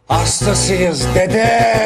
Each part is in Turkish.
Hastasıyız dede.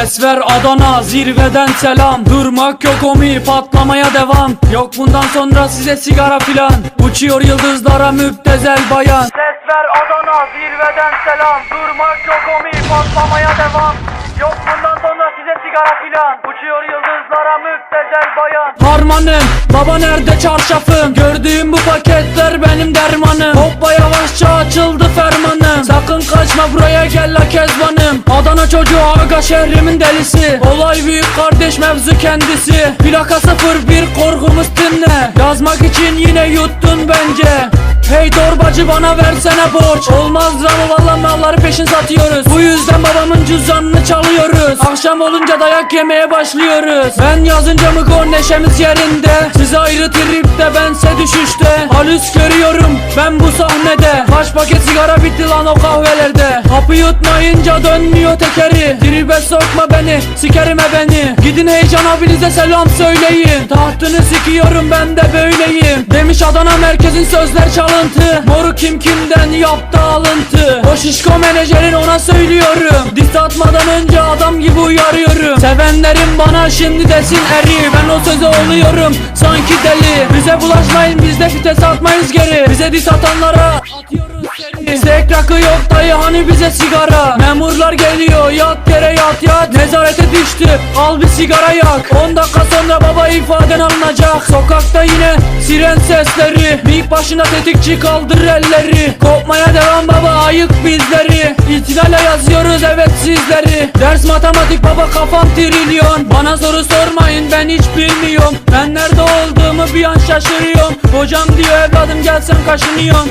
Ses ver Adana, zirveden selam. Durmak yok omi, patlamaya devam. Yok bundan sonra size sigara filan. Uçuyor yıldızlara müptezel bayan. Ses ver Adana, zirveden selam. Durmak yok omi, patlamaya devam. Yok bundan sonra size sigara filan. Uçuyor yıldızlara müptezel bayan. Harmanım, baba nerede çarşafım? Gördüğüm bu paketler benim dermanım. Hoppa yavaşça açıldı fermanım. Sakın kaçma buraya gel la kezbanım. Adana çocuğu aga şehrimin delisi. Olay büyük kardeş mevzu kendisi. Plaka 01 korkumuz dinle. Yazmak için yine yuttun bence. Hey torbacı bana versene borç. Olmaz ramı valla malları peşin satıyoruz. Bu yüzden babamın cüzdanını çalıyoruz. Akşam olunca dayak yemeye başlıyoruz. Ben yazınca mı gol neşemiz yerinde. Siz ayrı tripte bense düşüşte. Halüs görüyorum ben bu sahnede. Kaç paket sigara bitti lan o kahvelerde. Hapı yutmayınca dönmüyor tekeri. Tribe sokma beni sikerime beni. Gidin heyecan abinize selam söyleyin. Tahtını sikiyorum ben de böyleyim. Demiş Adana merkezin sözler çalın. Moru kim kimden yaptı alıntı. O şişko menajerin ona söylüyorum. Diss atmadan önce adam gibi uyarıyorum. Sevenlerim bana şimdi desin eri. Ben o söze oluyorum sanki deli. Bize bulaşmayın biz de fites atmayız geri. Bize diss atanlara atıyoruz seri. Sek rakı yok dayı hani bize sigara. Memurlar geliyor yat yere yat yat. Nezarete düştü al bir sigara yak. 10 dakika sonra baba ifaden alınacak. Sokakta yine siren sesleri. Mik başına tetikçi kaldır elleri. Kopmaya devam baba ayık bizleri. İtilale yazıyoruz evet sizleri. Ders matematik baba kafam trilyon. Bana soru sormayın ben hiç bilmiyorum. Ben nerede olduğumu bir an şaşırıyorum. Hocam diyor evladım gelsen kaşınıyorum.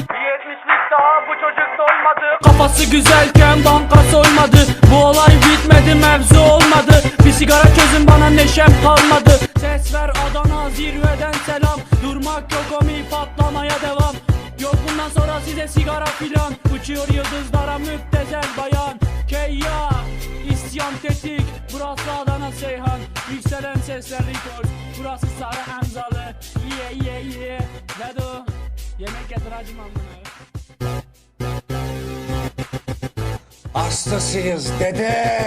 Daha bu çocuk dolmadı. Kafası güzelken banka soymadı. Bu olay bitmedi mevzu olmadı. Bir sigara çözün bana neşem kalmadı. Ses ver Adana zirveden selam. Durmak yok omi patlamaya devam. Yok bundan sonra size sigara filan. Uçuyor yıldızlara müptezel bayan. Keyya isyan tetik. Burası Adana Seyhan. Yükselen sesler record. Burası Sarı Hamzalı. Yeah. Ledo yemek getir hacım amına. Hastasıyız dede.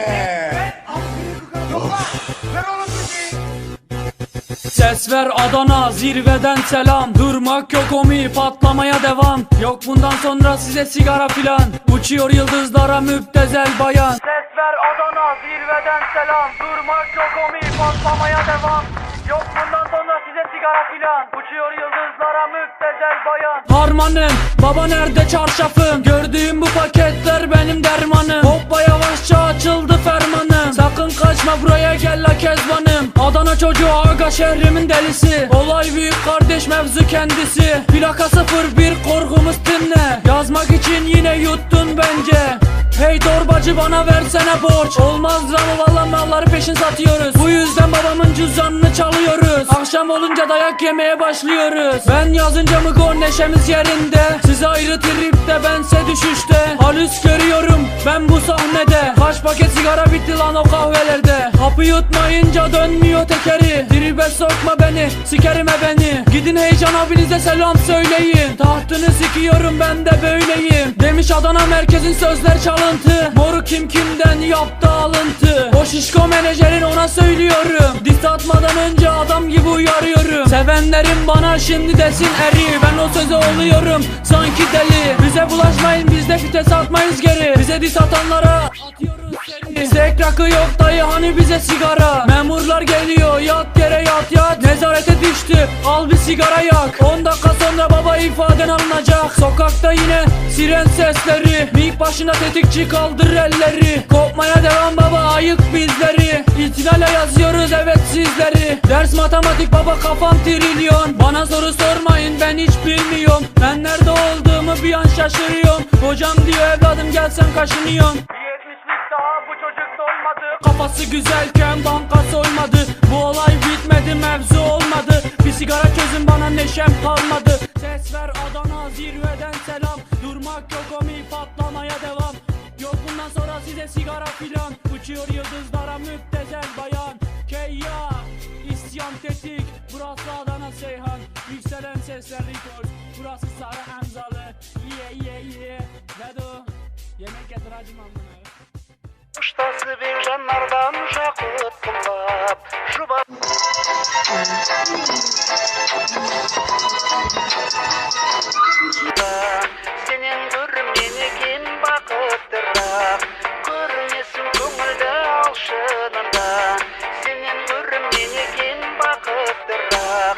Ses ver Adana zirveden selam. Durmak yok omi patlamaya devam. Yok bundan sonra size sigara filan. Uçuyor yıldızlara müptezel bayan. Ses ver Adana zirveden selam. Durmak yok omi patlamaya devam. Yok bundan sonra size sigara filan. Uçuyor yıldızlara müptezel bayan. Harmanım baba nerede çarşafım? Gördüğüm bu paketler benim dermanım. Hoppa yavaşça açıldı fermanım. Sakın kaçma buraya gel la kezbanım. Adana çocuğu aga şehrimin delisi. Olay büyük kardeş mevzu kendisi. Plaka 01 korkumuz dinle. Yazmak için yine yuttun bence. Hey torbacı bana versene borç. Olmaz ramı valla malları peşin satıyoruz. Bu yüzden babamın cüzdanını çalıyoruz. Akşam olunca dayak yemeye başlıyoruz. Ben yazınca mı gol neşemiz yerinde. Siz ayrı tripte bense düşüşte. Halüs görüyorum ben bu sahnede. Kaç paket sigara bitti lan o kahvelerde. Hapı yutmayınca dönmüyor tekeri. Tribe sokma beni sikerime beni. Gidin heyecan abinize selam söyleyin. Tahtını sikiyorum ben de böyleyim. Demiş Adana merkezin sözler çalın. Moru kim kimden yaptı alıntı. O şişko menajerin ona söylüyorum. Diss atmadan önce adam gibi uyarıyorum. Sevenlerim bana şimdi desin eri. Ben o söze oluyorum sanki deli. Bize bulaşmayın biz de fites atmayız geri. Bize diss atanlara atıyoruz seri. Sek rakı yok dayı hani bize sigara. Memurlar geliyor yat yere yat yat. Nezarete düştü al bir sigara yak. 10 dakika sonra baba ifaden alınacak. Sokakta yine siren sesleri. Mik başına tetikçi kaldır elleri. Kopmaya devam baba ayık bizleri. İtilale yazıyoruz evet sizleri. Ders matematik baba kafam trilyon. Bana soru sormayın ben hiç bilmiyorum. Ben nerede olduğumu bir an şaşırıyorum. Hocam diyor evladım gelsen kaşınıyorum. Daha bu çocuk dolmadı. Kafası güzelken banka soymadı. Bu olay bitmedi mevzu olmadı. Bir sigara çözün bana neşem kalmadı. Ses ver Adana zirveden selam. Durmak yok omi patlamaya devam. size sigara filan. Uçuyor yıldızlara müptezel bayan. Keyya, isyan tetik. Burası Adana Seyhan. Yükselen sesler rekord. Burası Sarı Hamzalı. Yeah. Vedo. Yemek getir hacım amına. Ustası bir janlardan jakıt kıllap Şubat Senin görmenikin bakıttırrak Görmesin köngülde alşınında Senin görmenikin bakıttırrak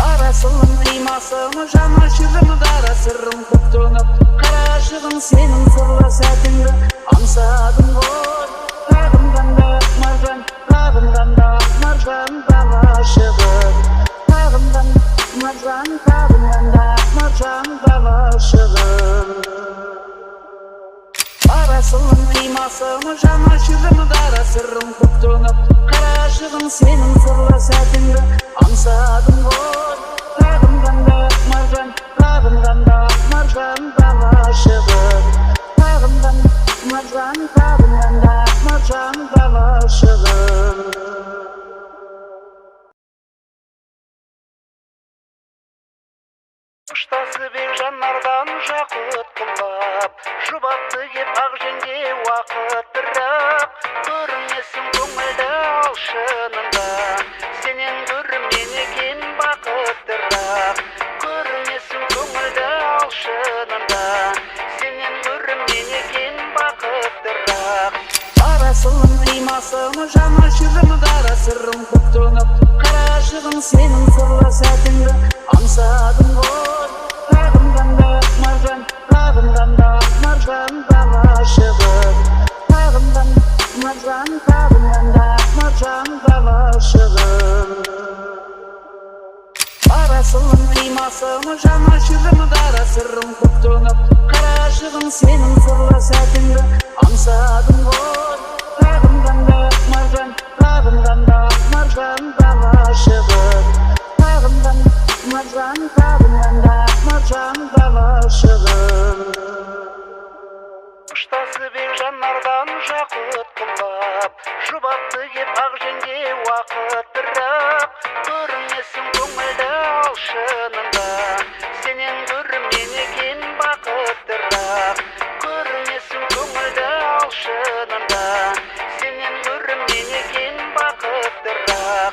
Arasılın imasını jana şırını dara sırrım kuptunup Karaşığın senin sırla sәтіңді Аңсадым ғой Тағымғанда маржан дала шығып Тағымған маржан дала шығып Арасылың имасыны жана шүрімі дара сырым құптынып Қарашығын сенің сырлы сәтіңді Аңсадым ғой Тағымғанда маржан дала шығып Тағымған маржан дала шығып Ұштасы бек жанардан жақыт қылап Жұбатты кеп ақ жеңге уақыт бірақ Көрінесің көңілді алшынында Сенен көрімнен екен бақыттырақ Көрінесің көңілді алшынында Сенен көрімнен екен бақыттырақ Арасылың имасыны жана шүрімі дара сырым құптынып Қарашығын сенің сырлы сәтіңді Аңсадым ғой Тағымғанда маржан дала шығып Тағымған маржан дала шығып Арасылың имасыны жана шүрімі дара сырым құптынып Қарашығын сенің сырлы сәтіңді Аңсадым ғой Тағымғанда маржан дала шығып Тағымған маржан дала шығып Ұштасы бек жанардан жақыт қылап Жұбатты кеп ақ жеңге уақыт бірақ Көрінесің көңілді алшынында Сенен көрімнен екен бақыттырақ Көрінесің көңілді алшынында Сенен көрімнен екен бақыттырақ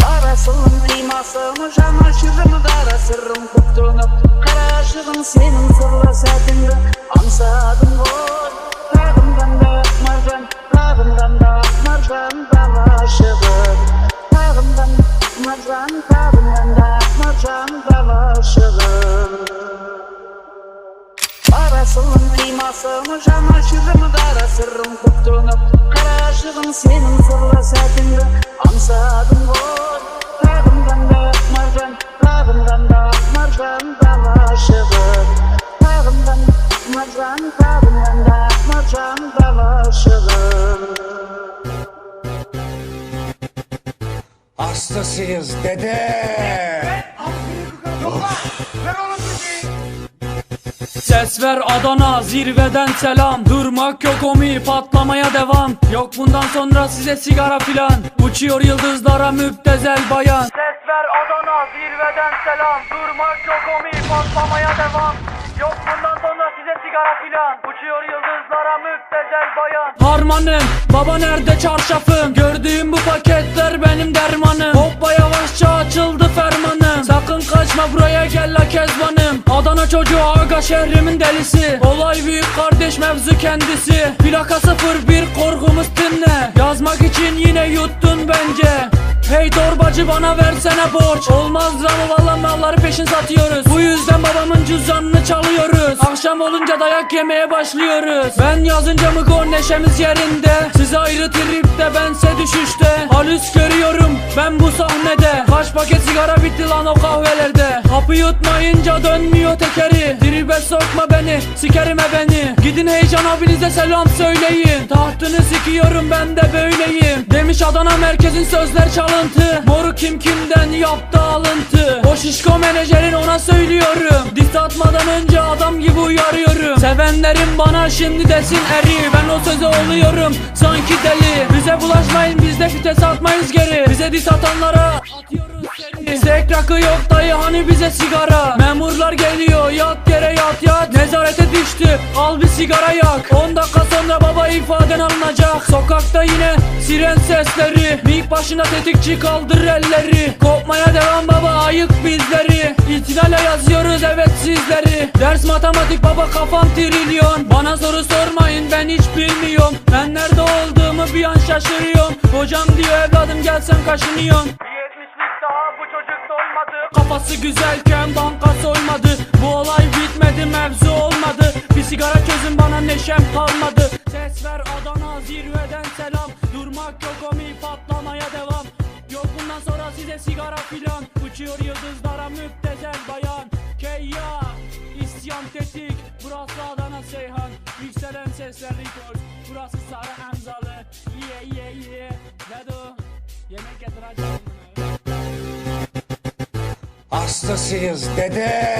Арасылың имасыны жана шүрімі дара сырым құптынып Қарашығын сенің сырлы сәтіңді Аңсадым ғой Тағымғанда маржан дала шығып Тағымған маржан дала шығып Арасылың имасыны жана шүрімі дара сырым құптынып Қарашығын сенің сырлы сәтіңді Аңсадым ғой Тағымғанда маржан дала шығып Тағымған маржан дала шығып Hastasıyız dede. Ses ver Adana, zirveden selam. Durmak yok omi, patlamaya devam. Yok bundan sonra size sigara filan. Uçuyor yıldızlara müptezel bayan. Ses ver Adana, zirveden selam. Durmak yok omi, patlamaya devam. Yok bundan sonra size sigara filan. Uçuyor yıldızlara müptezel bayan. Harmanım, baba nerede çarşafım? Gördüğüm bu paketler benim dermanım. Hoppa yavaşça açıldı fermanım. Sakın kaçma buraya gel la kezbanım. Adana çocuğu aga şehrimin delisi. Olay büyük kardeş mevzu kendisi. Plaka 01 korkumuz dinle. Yazmak için yine yuttun bence. Hey torbacı bana versene borç. Olmaz ramı valla malları peşin satıyoruz. Bu yüzden babamın cüzdanını çalıyoruz. Akşam olunca dayak yemeye başlıyoruz. Ben yazınca mı gol neşemiz yerinde. Siz ayrı tripte bense düşüşte. Halüs görüyorum ben bu sahnede. Kaç paket sigara bitti lan o kahvelerde. Hapı yutmayınca dönmüyor tekeri. Tribe sokma beni sikerime beni. Gidin Heyecan abinize selam söyleyin. Tahtını sikiyorum ben de böyleyim. Demiş Adana merkezin sözler çalıntı. Moru kim kimden yaptı alıntı. O şişko menajerin ona söylüyorum. Diss atmadan önce adam gibi uyarıyorum. Sevenlerim bana şimdi desin eri. Ben o sözü oluyorum sanki deli. Bize bulaşmayın, biz de vites atmayız geri. Bize dis atanlara atıyoruz seni. Sek rakı yok dayı, hani bize sigara. Memurlar geliyor, yat yere yat yat. Nezarete düştü, al bir sigara yak. 10 dakika sonra baba ifaden alınacak. Sokakta yine siren sesleri. Mik başına tetikçi, kaldır elleri. Kopmaya devam baba, ayık bizleri. İtinale yazıyoruz evet sizleri. Ders matematik baba, kafam trilyon. Bana soru sormayın, ben hiç bilmiyorum. Ben nerede olduğumu bir an şaşırıyorum. Hocam diyor evladım gel sen kaşınıyorsun. Daha bu çocuk dolmadı. Kafası güzelken banka soymadı. Bu olay bitmedi, mevzu olmadı. Bir sigara çözün bana, neşem kalmadı. Ses ver Adana, zirveden selam. Durmak yok omi, patlamaya devam. Yok bundan sonra size sigara filan. Uçuyor yıldızlara müptezel bayan. Keyya, isyan tetik. Burası Adana Seyhan. Yükselen sesler rekord. Burası Sarı Emzalı. Yeah. Vedo, yemek getireceğim. Hastasıyız dede.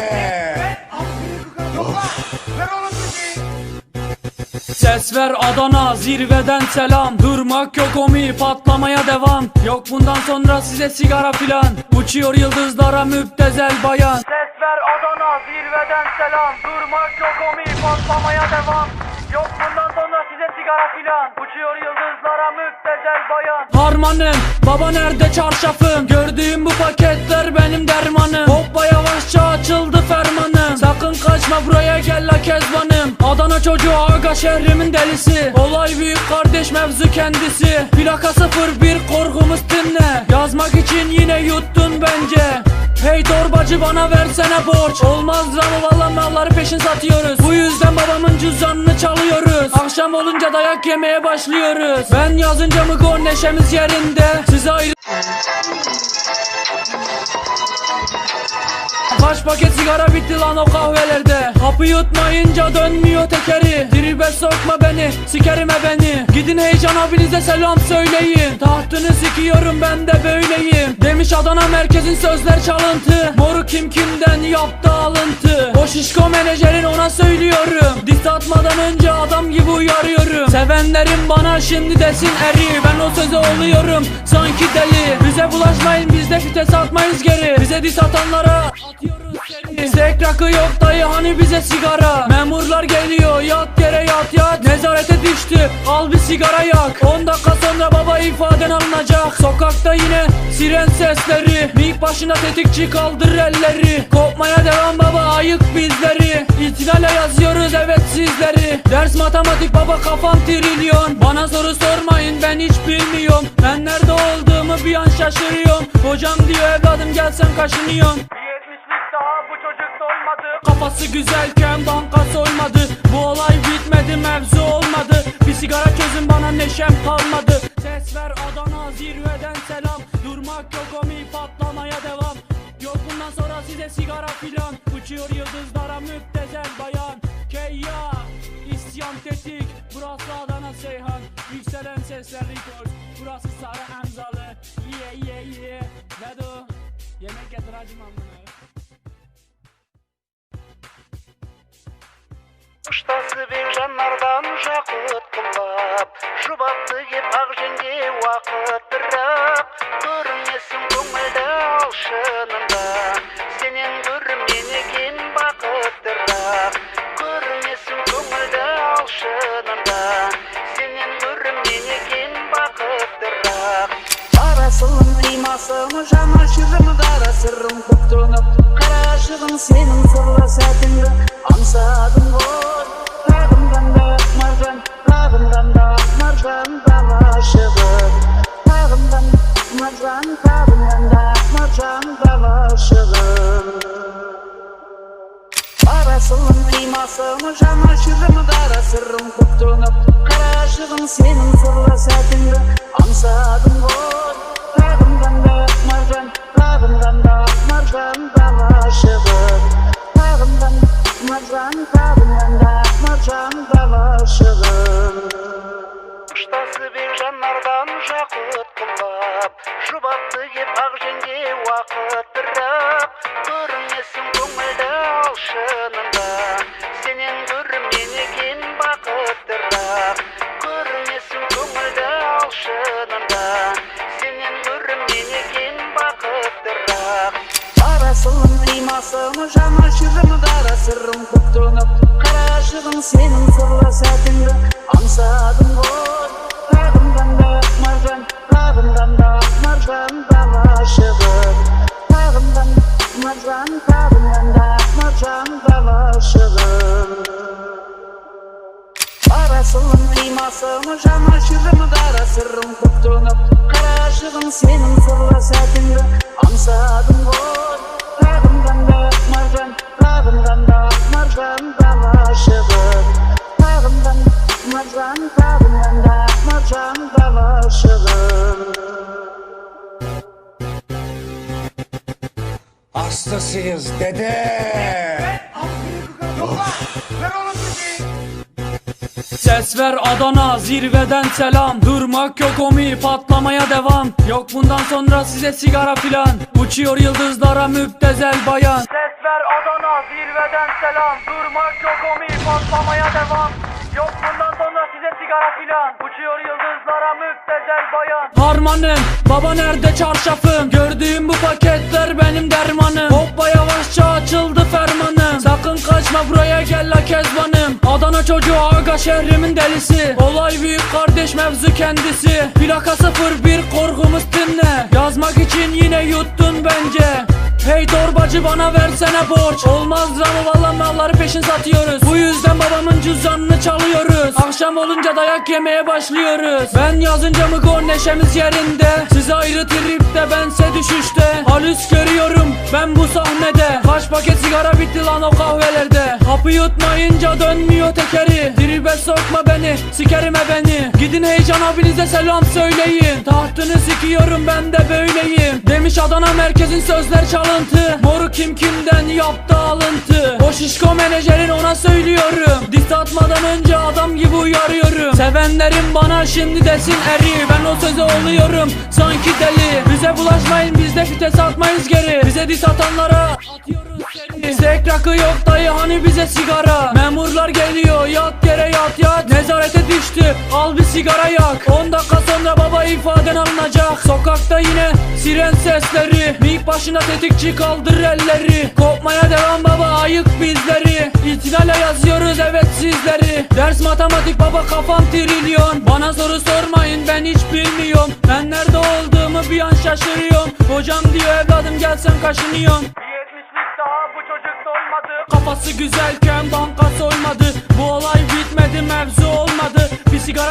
Ses ver Adana, zirveden selam. Durmak yok omi, patlamaya devam. Yok bundan sonra size sigara filan. Uçuyor yıldızlara müptezel bayan. Ses ver Adana, zirveden selam. Durmak yok omi, patlamaya devam. Yok bundan sonra size sigara filan. Uçuyor yıldızlara müptezel bayan. Harmanım, baba nerede çarşafım? Gördüğüm bu paketler benim dermanım. Hoppa yavaşça açıldı fermanım. Sakın kaçma buraya gel la kezbanım. Adana çocuğu aga, şehrimin delisi. Olay büyük kardeş, mevzu kendisi. Plaka 01, korkumuz dinle. Yazmak için yine yuttun bence. Hey torbacı bana versene borç. Olmaz ama valla malları peşin satıyoruz. Bu yüzden babamın cüzdanını çalıyoruz. Akşam olunca dayak yemeye başlıyoruz. Ben yazınca mı gol, neşemiz yerinde. Size ayrı... Kaç paket sigara bitti lan o kahvelerde. Hapı yutmayınca dönmüyor tekeri. Tribe sokma beni, sikerime beni. Gidin Heyecan abinize selam söyleyin. Tahtını sikiyorum, ben de böyleyim. Demiş Adana merkezin sözler çalıntı. Moru kim kimden yaptı alıntı. O şişko menajerin ona söylüyorum. Dis atmadan önce adam gibi uyarıyorum. Sevenlerim bana şimdi desin eri. Ben o söze oluyorum sanki deli. Bize bulaşmayın, biz de vites atmayız geri. Bize dis atanlara atıyoruz seni. Sek rakı yok dayı, hani bize sigara. Memurlar geliyor, yat yere yat yat. Nezarete düştü, al bir sigara yak. 10 dakika sonra baba ifaden alınacak. Sokakta yine siren sesleri. Mik başına tetikçi, kaldır elleri. Kopmaya devam baba, ayık bizleri. İtinale yazıyoruz evet sizleri. Ders matematik baba, kafam trilyon. Bana soru sormayın, ben hiç bilmiyorum. Ben nerede olduğumu bir an şaşırıyorum. Hocam diyor evladım gel sen kaşınıyorsun. Daha bu çocuk dolmadı. Kafası güzelken banka soymadı. Bu olay bitmedi, mevzu olmadı. Bir sigara çözün bana, neşem kalmadı. Ses ver Adana, zirveden selam. Durmak yok omi, patlamaya devam. Yok bundan sonra size sigara filan. Uçuyor yıldızlara müptezel bayan. Keyya, isyan tetik. Burası Adana Seyhan. Yükselen sesler rekord. Burası Sarı Emzalı. Yeah. Vedo, yemek getireceğim amına. Uçtası bir janlardan jakıt kılap. Şubatı gep akjenge vakıt bırak. Görmesin ko'ngilde alşınında. Senin görmenikin bakıttırak. Görmesin ko'ngilde alşınında. Senin görmenikin bakıttırak. Arasılın imasın jana şırım dara sırrım koktunup. Karışığın senin sırlı sәтіңді аңсадым ғой. Тағымдан да маржан дала шығып. Тағымдан да маржан дала шығып. Арасылың қимасың жана шырым дара сырым көктөніп. Қарашығын сенің сырлы сәтіңді аңсадым ғой. Тағымдан да маржан дала шығып. Тағымдан да маржан дала шығып. Ұштасы бек жанардан жақұт қылап. Шұбатты кеп ақжеңге уақыт бірақ. Көрмесін көңілді алшынында. Сенен көрмен екен бақыттырақ. Parasının imasını, janaşırımı dara sırrım kuptunup, karışığın senin sırla sətinde ansadım oy. Tağımdan da marjan, tağımdan da marjan dalaşığım. Tağımdan marjan, tağımdan da marjan dalaşığım. Parasının imasını, janaşırımı dara sırrım kuptunup, karışığın senin sırla sətinde ansadım oy. Tağımdan da marjan, tağımdan da marjan dalaşığım. Tağımdan marjan, tağımdan da marjan dalaşığım. Hastasıyız dede. Ses ver Adana, zirveden selam. Durmak yok omi, patlamaya devam. Yok bundan sonra size sigara filan. Uçuyor yıldızlara müptezel bayan. Ses ver Adana, zirveden selam. Durmak yok omi, patlamaya devam. Yok bundan sonra size sigara filan. Uçuyor yıldızlara müptezel bayan. Harmanım, baba nerede çarşafım? Gördüğüm bu paketler benim dermanım. Hoppa yavaşça açıldı fermanım. Sakın kaçma buraya gel la kezbanım. Adana çocuğu aga şehrimin delisi. Olay büyük kardeş mevzu kendisi. Plaka 01 korkumuz dinle. Yazmak için yine yuttun bence. Hey torbacı bana versene borç. Olmaz ama valla malları peşin satıyoruz. Bu yüzden babamın cüzdanını çalıyoruz. Akşam olunca dayak yemeye başlıyoruz. Ben yazınca mı gol neşemiz yerinde. Siz ayrı tripte bense düşüşte. Halüs görüyorum ben bu sahnede. Kaç paket sigara bitti lan o kahvelerde. Hapı yutmayınca dönmüyor tekeri. Tribe sokma beni, sikerime beni. Gidin heyecan abinize selam söyleyin. Tahtını sikiyorum ben de böyleyim. Demiş Adana merkezin sözler çalıntı. Moru kim kimden yaptı alıntı. O şişko menajerin ona söylüyorum. Diss atmadan önce adam gibi uyarıyorum. Sevenlerim bana şimdi desin eri. Ben o söze oluyorum sanki deli. Bize bulaşmayın biz de fites atmayız geri. Bize diss atanlara atıyoruz seri. Zek rakı yok dayı hani bize sigara. Memurlar geliyor yat yere yat yat. Nezarete düştü al bir sigara yak. 10 dakika sonra baba ifaden alınacak. Sokakta yine siren sesleri. Mik başına tetikçi kaldır elleri. Kopmaya devam baba ayık bizleri. İtinayla yazıyoruz evet sizleri. Ders matematik baba kafam trilyon. Bana soru sormayın ben hiç bilmiyorum. Ben nerede olduğumu bir an şaşırıyorum. Hocam diyor evladım gel sen kaşınıyorsun. Bir 70'lik daha bu çocuk dolmadı. Kafası güzelken banka soymadı. Bu olay bitmedi mevzu olmadı. Bir sigara